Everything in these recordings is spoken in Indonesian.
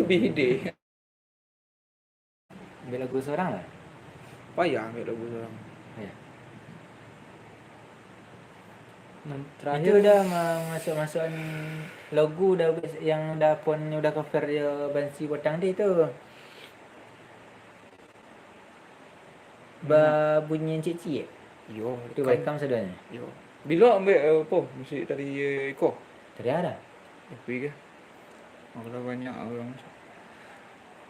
BD. Ambil lagu seorang lah. Payah ambil lagu orang. Ya. Terakhir Itu udah masuk-masukan logo udah yang udah pun udah cover dia Bansi Potang dia tu. Bunyi cici ya? Yo, Itu welcome sedanya. Yo. Bila ambil apa? Musik dari Eko. Tadi ada. Tapi ke. Kalau banyak orang.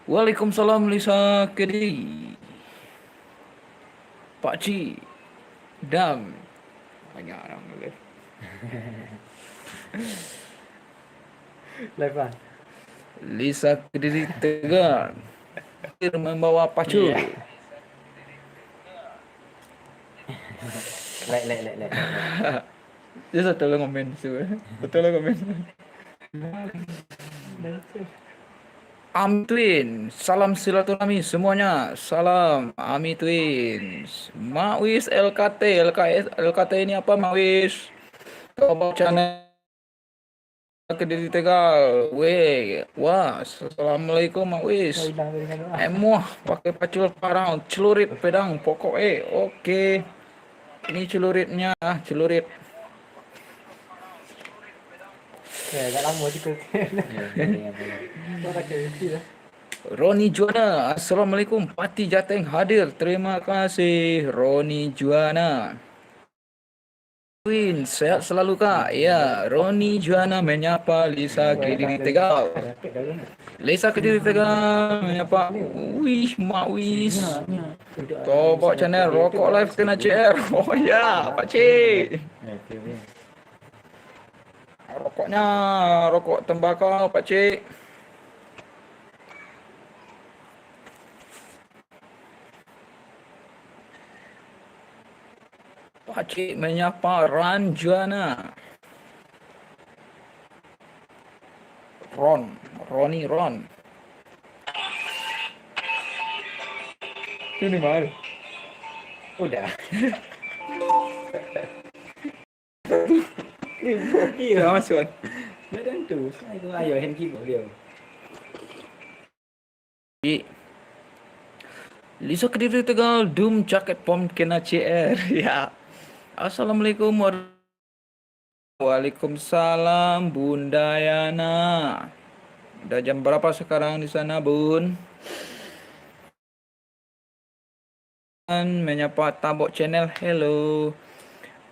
Waalaikumsalam Lisa Kedi. Pak Ci. Dam. Banyak orang live. Live lah. Lisa Kediri Tegar. Membawa pacu. Yeah. Like. Dia satu lah komen semua. Betul lah komen. Ami Twin, salam silaturahmi semuanya. Salam Ami Twins. Mawis LKT ini apa Mawis? Coba channel Kediri Tegal. Wah, assalamualaikum Mawis. Emuah pakai pacul parang, celurit pedang pokok oke. Ini celuritnya, celurit. Ya, agak lama juga. Roni Juana, assalamualaikum. Pati Jateng hadir. Terima kasih Roni Juana. Win, sehat selalu kak. Ya, Roni Juana menyapa Lisa Kediri Tegal. Lisa Kediri Tegal menyapa. Wih, Mawis. Coba channel rokok live kena CR. Oh ya, Pak Cik. Rokoknya, rokok tembakau Pak Cik. Pak Cik menyapa Ranjana. Roni. Ini mana? Udah. Iya, masuk. Nggak tentu. Itu ayo hand keyboard dia. Lisa Kediri Tegal, Doom jaket pom kena CR. Ya. Assalamualaikum Waalaikumsalam Bunda Yana. Udah jam berapa sekarang di sana, Bun? Menyapa Tabok Channel. Hello.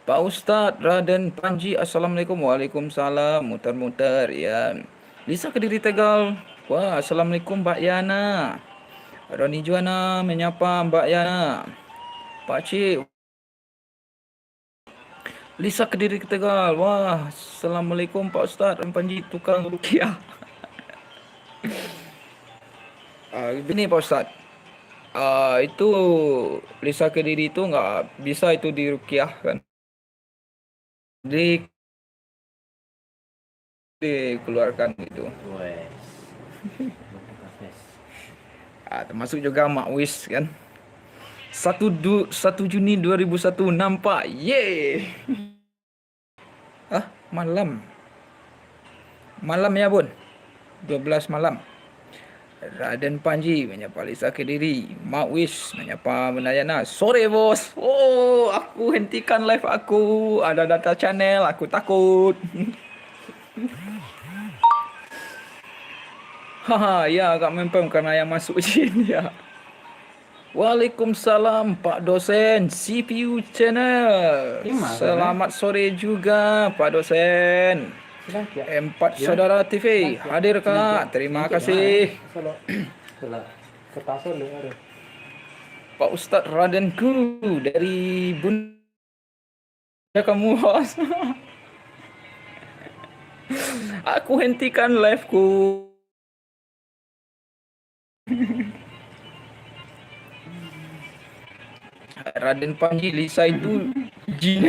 Pak Ustadz Raden Panji. Assalamualaikum. Waalaikumsalam. Muter-muter ya. Lisa Kediri Tegal. Wah, assalamualaikum Mbak Yana. Roni Juana menyapa Mbak Yana. Pak Cik. Lisa Kediri Tegal. Wah, assalamualaikum Pak Ustadz Raden Panji tukang rukiah. Begini Pak Ustadz. Itu Lisa Kediri itu nggak bisa itu dirukiahkan. Dikeluarkan gitu. Termasuk juga Mak Wis kan. 1 Juni 2001 nampak. Yeay. Malam. Malam ya, Bun. 12 malam. Raden Panji menyapa Lisa Kediri. Mak Wis menyapa Menayana. Sore bos. Oh, aku hentikan live aku. Ada data channel. Aku takut. Haha, ya agak mempem karena yang masuk jin ya. Waalaikumsalam Pak Dosen CPU Channel. Selamat sore juga Pak Dosen. Empat Saudara TV hadir kak. Terima kasih. Pak Ustadz Radenku dari Bunda kamu host. Aku hentikan liveku. Raden Panji Lisa itu jin.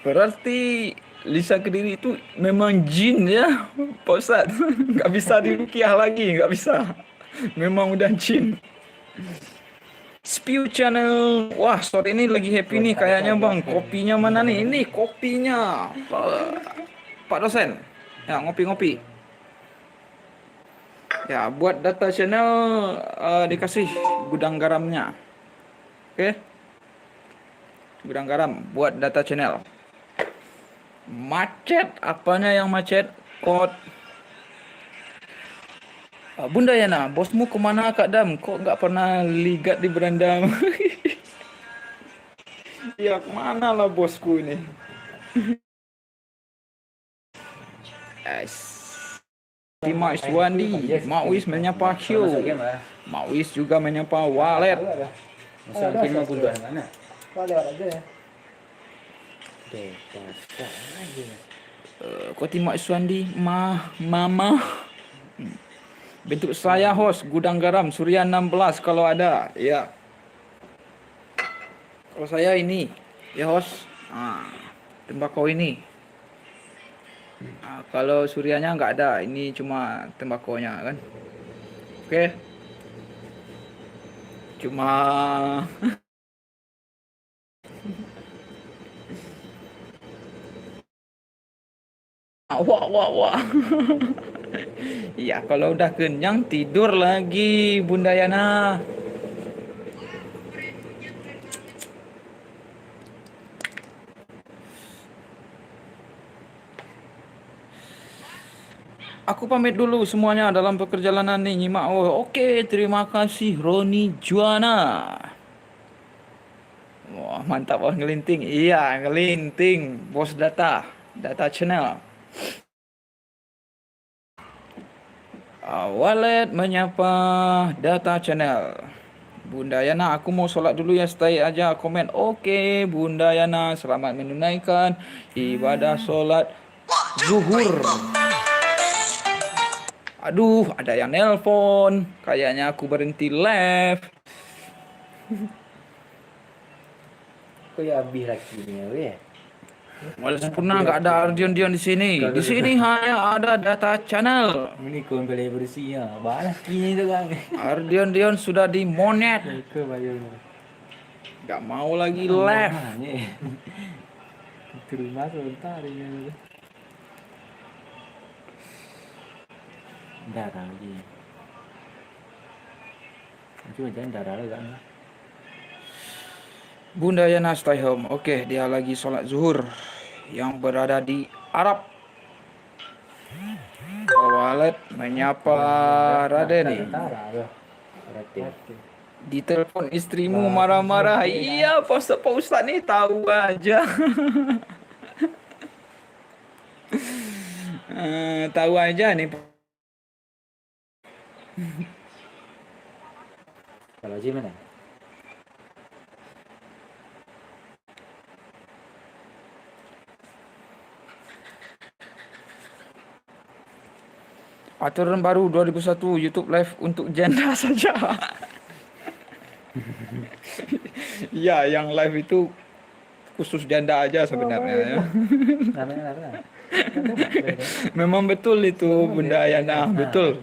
Berarti Lisa Kediri itu memang jin ya, Pak Ustadz. Nggak bisa dirukiah lagi, nggak bisa. Memang udah jin. Spew Channel. Wah, sore ini lagi happy nih kayaknya bang. Kopinya mana nih? Ini kopinya Pak Dosen. Ya, ngopi-ngopi. Ya, buat data channel dikasih gudang garamnya. Oke, gudang garam buat data channel. Macet, apanya yang macet? Kod. Bunda Yana, bosmu kemana Kak Dam? Kok nggak pernah ligat di beranda? Ya, kemana lah bosku ini? Es. Tima Iswandi, Mauis menyapa Hyo. Mauis juga menyapa Walet. Masa game mah buntuan mana? Kok lewat aja ya? Tima Iswandi, Mama. Bentuk saya host Gudang Garam Surya 16 kalau ada. Ya. Kalau saya ini, ya host. Tembakau ini. Kalau Suryanya nggak ada, ini cuma tembakonya kan. Oke. Cuma wah. Iya, kalau udah kenyang tidur lagi Bunda Yana. Aku pamit dulu semuanya dalam perjalanan nih nyimak. Oh, oke, terima kasih Roni Juana. Wah, mantap wah ngelinting. Iya, ngelinting. Bos data channel. Walet menyapa data channel. Bunda Yana, aku mau sholat dulu ya, stay aja komen. Oke, Bunda Yana, selamat menunaikan ibadah sholat zuhur. Aduh, ada yang nelpon. Kayaknya aku berhenti live. Kok ya habis lagi nih ya? Wala sempurna, nggak ada Ardian di sini. Di sini hanya ada data channel. Ini kon beli bersih ya. Balas kini tu kan. Ardian sudah di monet. Ke bayar. Nggak mau lagi live. Terima sebentar ini. Darah lagi. Cuma jangan darah lagi kan. Bunda Yana stay home. Oke, dia lagi sholat zuhur yang berada di Arab. Walet menyapa Raden. Ditelepon istrimu marah-marah. Iya, Pak Ustadz nih tahu aja. Tahu aja nih. Kalau Ji mana? Aturan baru 2001 YouTube live untuk janda saja. Ya, yang live itu khusus janda aja sebenarnya ya. Memang betul itu Bunda Yana, betul.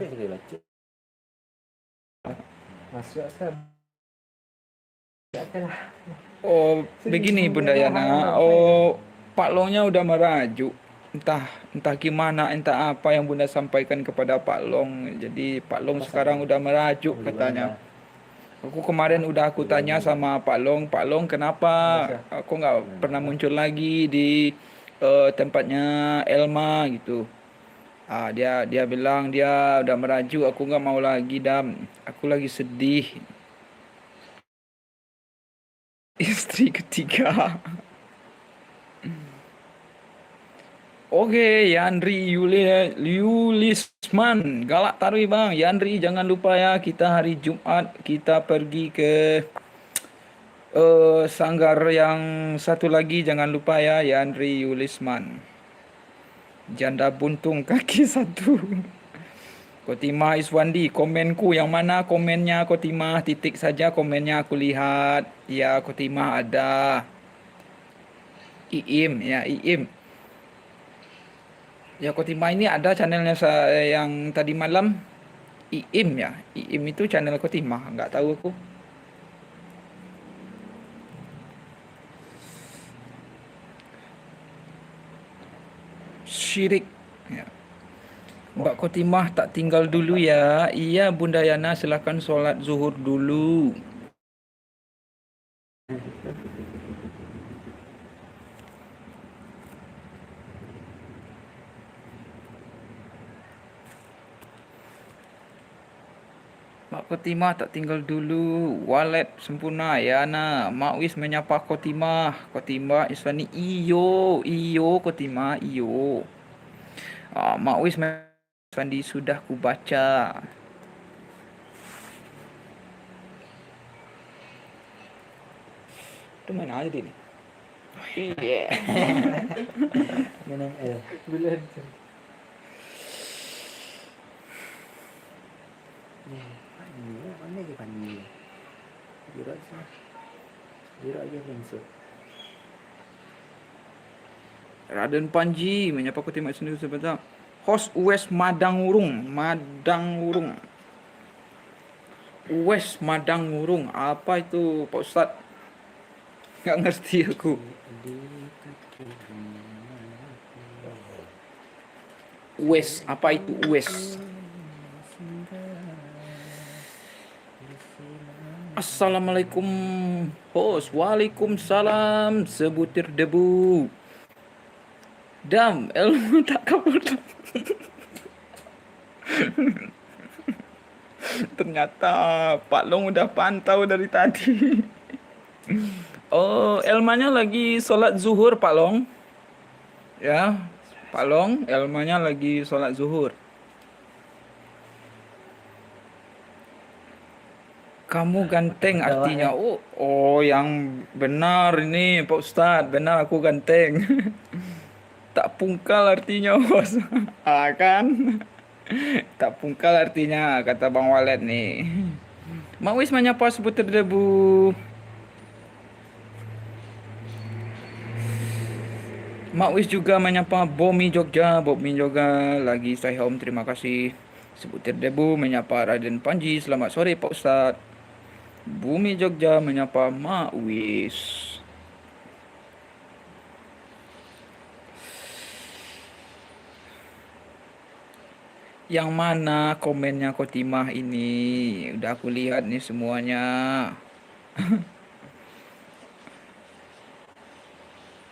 Oh, begini Bunda Yana. Oh, Pak Longnya udah merajuk. Entah gimana, entah apa yang Bunda sampaikan kepada Pak Long. Jadi Pak Long sekarang udah merajuk katanya. Aku kemarin udah aku tanya sama Pak Long kenapa aku nggak pernah muncul lagi di tempatnya Elma gitu. Dia bilang dia udah merajuk, aku nggak mau lagi Dam. Aku lagi sedih. Istri ketiga. Oke, Yandri Yulisman, Galak Tarwi Bang. Yandri jangan lupa ya, kita hari Jumat kita pergi ke sanggar yang satu lagi, jangan lupa ya, Yandri Yulisman. Janda buntung kaki satu. Kotima Iswandi, komenku yang mana komennya Kotima? Titik saja komennya aku lihat. Ya, Kotima ada. Iim, ya Iim. Ya Kotima ini ada channelnya yang tadi malam. Iim ya. Iim itu channel Kotima, nggak tahu aku. Syirik. Ya. Mbak Kotimah tak tinggal dulu ya. Iya Bunda Yana, silakan sholat zuhur dulu. Mak Kotimah tak tinggal dulu. Walet sempurna ya nah. Mak Wis menyapa Kotimah. Kotimah Iswani iyo, iyo Kotimah iyo. Mak Wis Iswandi sudah kubaca. Itu mana aja ini? Iya. Minum bulan. Mana dia panggil? Jirat sih. Jirat aja langsung. Raden Panji menyapa Kotimah sendiri sebentar. Host Uwes Madangurung, Madangurung. Uwes Madangurung, apa itu Pak Ustadz? Nggak ngerti aku. Uwes, apa itu Uwes? Assalamualaikum host. Waalaikumsalam sebutir debu. Dam, ilmu tak kabur. Ternyata Pak Long udah pantau dari tadi. Oh, Elmanya lagi sholat zuhur Pak Long. Ya, Pak Long, Elmanya lagi sholat zuhur. Kamu ganteng artinya. Oh, yang benar ini Pak Ustadz. Benar aku ganteng. Tak pungkal artinya bos. Kan? Tak pungkal artinya kata Bang Walet nih. Mak Wis menyapa sebutir debu. Mak Wis juga menyapa Bomi Jogja. Bomi Jogja lagi stay home. Terima kasih. Sebutir debu menyapa Raden Panji. Selamat sore Pak Ustadz. Bumi Jogja menyapa Mak Wis. Yang mana komennya Kotimah ini? Udah aku lihat nih semuanya.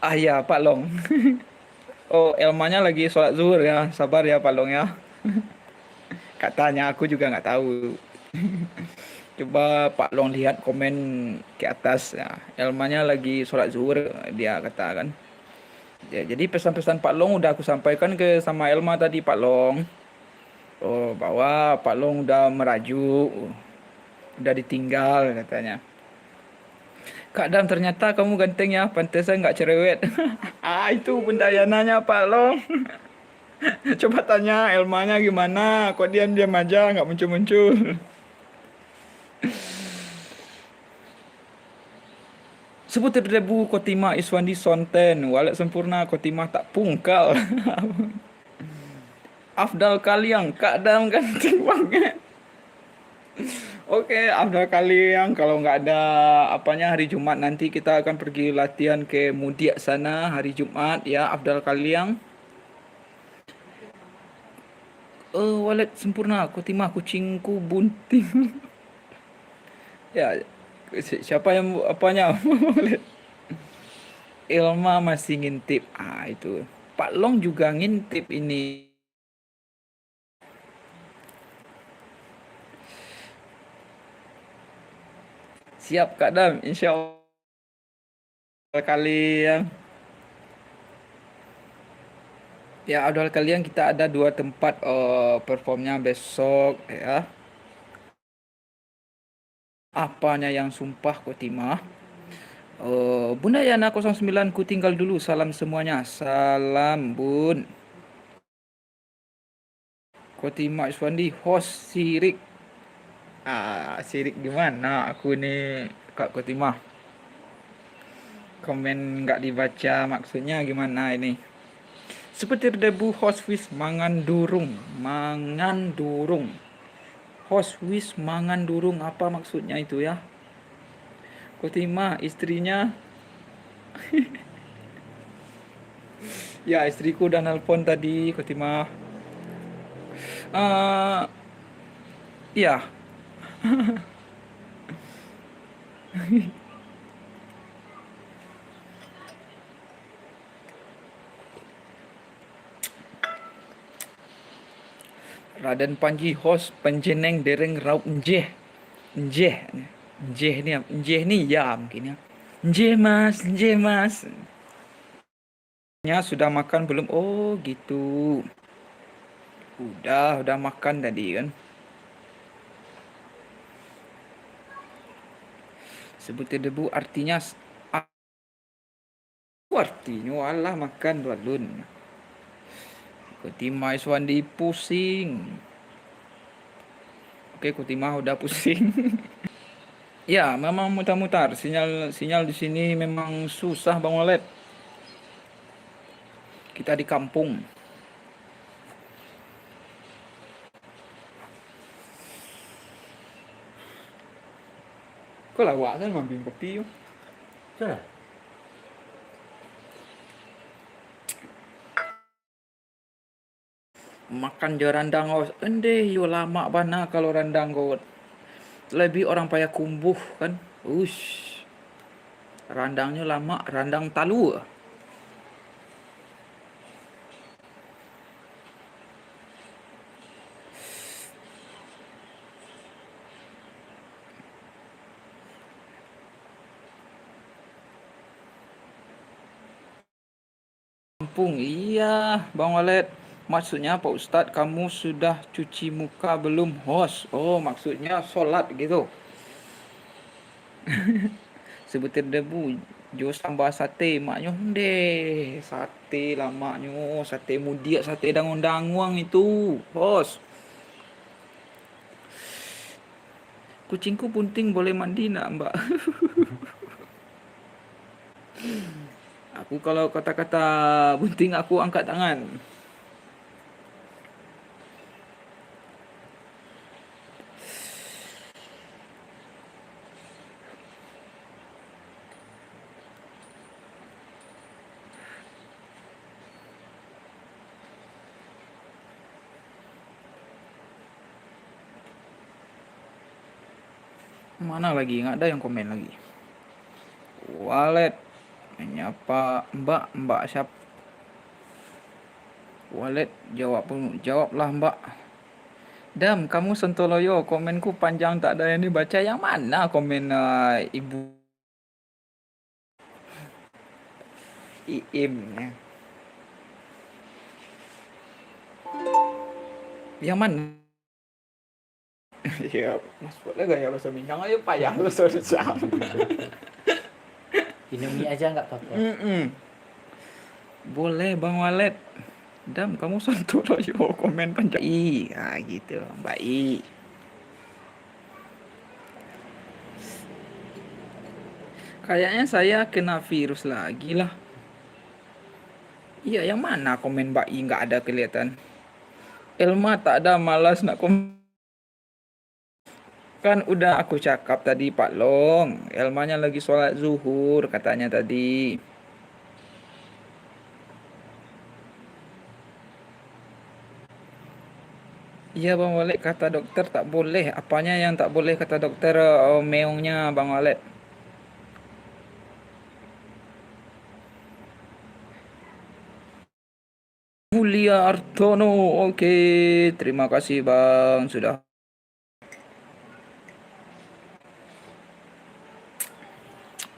Ya Pak Long. Oh, Elmanya lagi sholat zuhur ya. Sabar ya Pak Long ya. Katanya aku juga nggak tahu. Coba Pak Long lihat komen ke atas ya. Elmanya lagi sholat zuhur dia katakan. Ya, jadi pesan-pesan Pak Long udah aku sampaikan ke sama Elma tadi Pak Long. Oh, bahwa Pak Long udah merajuk, udah ditinggal katanya. Kak Dam, ternyata kamu ganteng ya, pantesan nggak cerewet. Itu Bunda Yananya Pak Long. Coba tanya Elmanya gimana, kok diam-diam aja nggak muncul-muncul. Sebutir debu Kotimah Iswandi Sonten, walet sempurna Kotimah tak pungkal. Afdal Kaliang, Kak Dam ganteng banget. Oke, Afdal Kaliang, kalau nggak ada apanya hari Jumat nanti kita akan pergi latihan ke Mudiak sana hari Jumat ya, Afdal Kaliang. Walet sempurna Kotimah kucingku bunting. Ya, siapa yang apanya? Ilma masih ngintip. Itu. Pak Long juga ngintip ini. Siap Kak Dam, insya Allah kalian. Ya, Abdul kalian kita ada 2 tempat performnya besok ya. Apanya yang sumpah Kotimah? Bunda Yana 09 ku tinggal dulu. Salam semuanya. Salam Bun. Kotimah Iswandi host Sirik. Sirik gimana? Aku nih Kak Kotimah. Komen nggak dibaca maksudnya gimana ini? Seperti debu host wis mangan durung. Mangan durung. Host wis mangan durung, apa maksudnya itu ya? Kotimah istrinya. Ya, istriku udah nelpon tadi Kotimah. Eh, ya, Raden Panji host penjeneng dereng raup njeh. Njeh. Njeh ni ya mungkin ya. Njeh mas. Ya sudah makan belum? Oh gitu. Udah makan tadi kan. Sebutir debu artinya artinya walah makan balun. Kutimah Iswandi pusing. Oke, Kutimah udah pusing. Ya, memang mutar-mutar. Sinyal di sini memang susah Bang Walid. Kita di kampung. Kok lawak kan mambing kopi yuk. Sudah. Makan je randang aus. Endeh yo lama bana kalau randang got. Lebih orang payah kumbuh kan. Ush. Randangnya lama, randang talu. Kampung, iya Bang Walid. Maksudnya Pak Ustadz kamu sudah cuci muka belum host? Oh maksudnya sholat gitu. Sebutir debu jo sambal sate maknya deh sate lamaknya sate mudiak sate dangun-danguang itu host. Kucingku punting boleh mandi nak mbak? Aku kalau kata-kata bunting aku angkat tangan. Mana lagi? Nggak ada yang komen lagi. Wallet menyapa mbak siapa? Wallet jawablah mbak. Dam, kamu Sentoloyo, komenku panjang tak ada yang dibaca. Yang mana komen ibu Iim ya? Yang mana? Ya, mas boleh gak ya bahasa Minang ayo payah lu susah. Indomie aja nggak apa-apa. Boleh Bang Walet. Dam, kamu Sentoloyo, komen panjang. Gitu, Mbak I. Kayaknya saya kena virus lagi lah. Iya, yang mana komen Mbak I nggak ada kelihatan. Elma tak ada, malas nak komen. Kan udah aku cakap tadi Pak Long. Elmanya lagi sholat zuhur katanya tadi. Iya Bang Walid, kata dokter tak boleh. Apanya yang tak boleh kata dokter? Meongnya Bang Walid. Mulia Artono, oke, terima kasih Bang sudah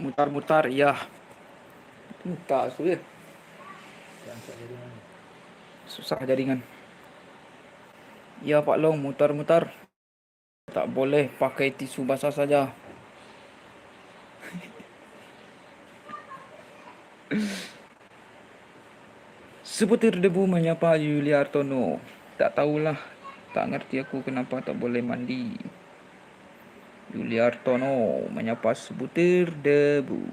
mutar-mutar ya. Mutar sudah. Susah jaringan. Ya Pak Long, mutar-mutar. Tak boleh pakai tisu basah saja. Sebutir debu menyapa Yulia Artono. Tak tahulah, tak ngerti aku kenapa tak boleh mandi. Yulia Artono menyapa sebutir debu.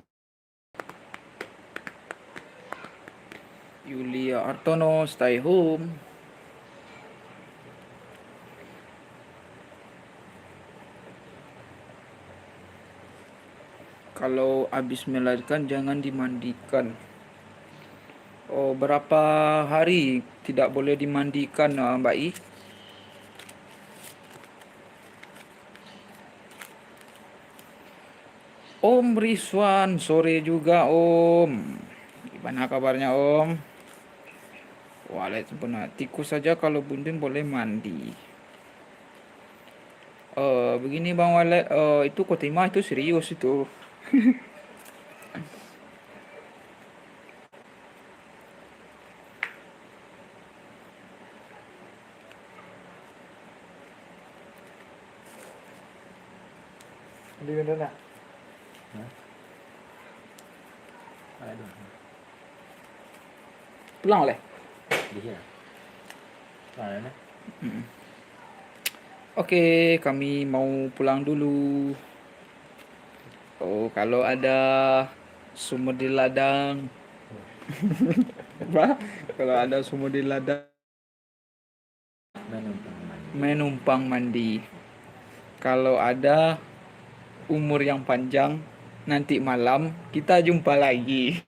Yulia Artono stay home. Kalau habis melahirkan jangan dimandikan. Oh, berapa hari tidak boleh dimandikan Mbak I? Om Rizwan, sore juga Om. Gimana kabarnya Om? Waalaikumsalam. Tikus saja kalau buntin boleh mandi. Begini Bang Walet, itu Kotima itu serius itu. Di mana nak? Aduh, Pulang oleh. dia. Mana? Oke, kami mau pulang dulu. Oh, kalau ada sumur di ladang. Apa? Kalau ada sumur di ladang, menumpang mandi. Kalau ada umur yang panjang, nanti malam kita jumpa lagi.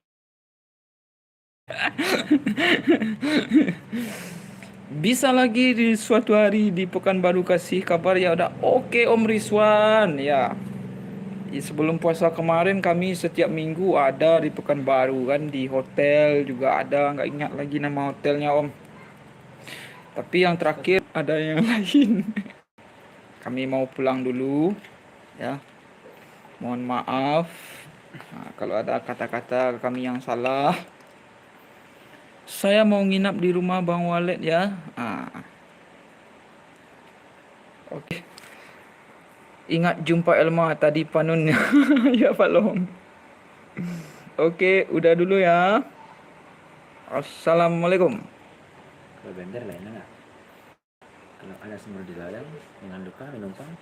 Bisa lagi di suatu hari di Pekanbaru kasih kabar ya udah oke Om Rizwan ya. Sebelum puasa kemarin kami setiap minggu ada di Pekanbaru kan, di hotel juga ada, nggak ingat lagi nama hotelnya Om. Tapi yang terakhir ada yang lain. Kami mau pulang dulu ya. Mohon maaf kalau ada kata-kata kami yang salah. Saya mau nginap di rumah Bang Walet ya. Oke. Ingat jumpa Elma tadi panunnya. Ya Pak Long. Oke, udah dulu ya. Assalamualaikum. Kalau bender lain enggak? Kalau ada sumur di ladang, jangan lupa menumpang.